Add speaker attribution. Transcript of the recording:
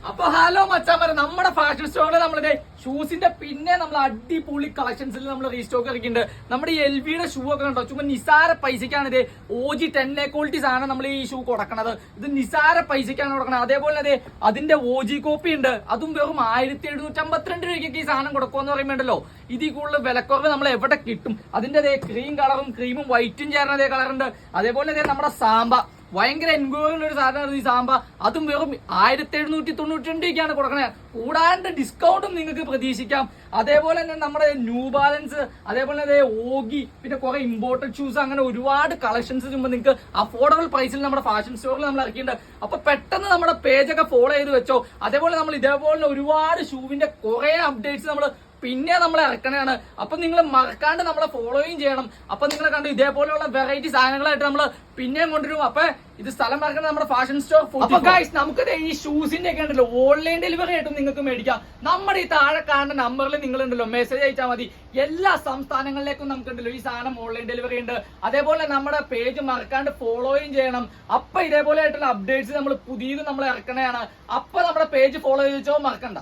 Speaker 1: അപ്പൊ ഹലോ മച്ചാമാരെ, നമ്മുടെ ഫാഷൻ സ്റ്റോറിൽ നമ്മളിത് ഷൂസിന്റെ പിന്നെ നമ്മൾ അടിപൊളി കളക്ഷൻസിൽ നമ്മൾ റീസ്റ്റോക്ക് ഇറക്കിയിട്ടുണ്ട്. നമ്മുടെ ഈ LVയുടെ ഷൂ ഒക്കെ കണ്ടോ, ചുമ്മാ നിസാര പൈസക്കാണ് ഇത് OG 10A ക്വാളിറ്റി സാധനം നമ്മൾ ഈ ഷൂ കൊടുക്കണത്. ഇത് നിസാര പൈസക്കാണ് കൊടുക്കണത്. അതേപോലെ അതെ അതിന്റെ OG കോപ്പി ഉണ്ട്, അതും വെറും 1752 രൂപയ്ക്ക് ഈ സാധനം കൊടുക്കുമെന്ന് പറയുമ്പോണ്ടല്ലോ, ഇതിൽ കൂടുതൽ വിലക്കുറവ് നമ്മൾ എവിടെ കിട്ടും? അതിന്റെ അതേ ക്രീമും വൈറ്റും ചേർന്ന അതേ കളറുണ്ട്. അതേപോലെ അതെ നമ്മുടെ സാമ്പ ഭയങ്കര എൻക്വയറി ഒരു സാധനമാണ് ഈ സാമ്പ, അതും വെറും 1792 കൊടുക്കണേ. കൂടാണ്ട് ഡിസ്കൗണ്ടും നിങ്ങൾക്ക് പ്രതീക്ഷിക്കാം. അതേപോലെ തന്നെ നമ്മുടെ ന്യൂ ബാലൻസ്, അതേപോലെ തന്നെ ഓഗി, പിന്നെ കുറെ ഇമ്പോർട്ടഡ് ഷൂസ്, അങ്ങനെ ഒരുപാട് കളക്ഷൻസ് നിങ്ങൾക്ക് അഫോർഡബിൾ പ്രൈസിൽ നമ്മുടെ ഫാഷൻ സ്റ്റോറിൽ നമ്മൾ ഇറക്കിയിട്ടുണ്ട്. അപ്പൊ പെട്ടെന്ന് നമ്മുടെ പേജൊക്കെ ഫോളോ ചെയ്ത് വെച്ചോ. അതേപോലെ നമ്മൾ ഇതേപോലെ ഒരുപാട് ഷൂവിന്റെ കുറെ അപ്ഡേറ്റ്സ് നമ്മൾ പിന്നെ നമ്മൾ ഇറക്കണതാണ്. അപ്പൊ നിങ്ങൾ മറക്കാണ്ട് നമ്മളെ ഫോളോയും ചെയ്യണം. അപ്പൊ നിങ്ങൾ കണ്ടു ഇതേപോലെയുള്ള വെറൈറ്റി സാധനങ്ങളായിട്ട് നമ്മൾ പിന്നെയും കൊണ്ടുവരും. അപ്പൊ ഇത് സ്ഥലം മറക്കണം നമ്മുടെ ഫാഷൻ സ്റ്റോർ. അപ്പൊ ഗൈസ്, നമുക്ക് ഈ ഷൂസിന്റെ ഒക്കെ ഉണ്ടല്ലോ ഓൺലൈൻ ഡെലിവറി ആയിട്ടും നിങ്ങൾക്ക് മേടിക്കാം. നമ്മുടെ ഈ താഴെ കാണുന്ന നമ്പറിൽ നിങ്ങൾ ഉണ്ടല്ലോ മെസ്സേജ് അയച്ചാൽ മതി. എല്ലാ സംസ്ഥാനങ്ങളിലേക്കും നമുക്കുണ്ടല്ലോ ഈ സാധനം ഓൺലൈൻ ഡെലിവറി ഉണ്ട്. അതേപോലെ നമ്മുടെ പേജ് മറക്കാണ്ട് ഫോളോയും ചെയ്യണം. അപ്പൊ ഇതേപോലെ ആയിട്ടുള്ള അപ്ഡേറ്റ്സ് നമ്മൾ പുതിയത് നമ്മൾ ഇറക്കണതാണ്. അപ്പൊ നമ്മുടെ പേജ് ഫോളോ ചെയ്തോ, മറക്കണ്ട.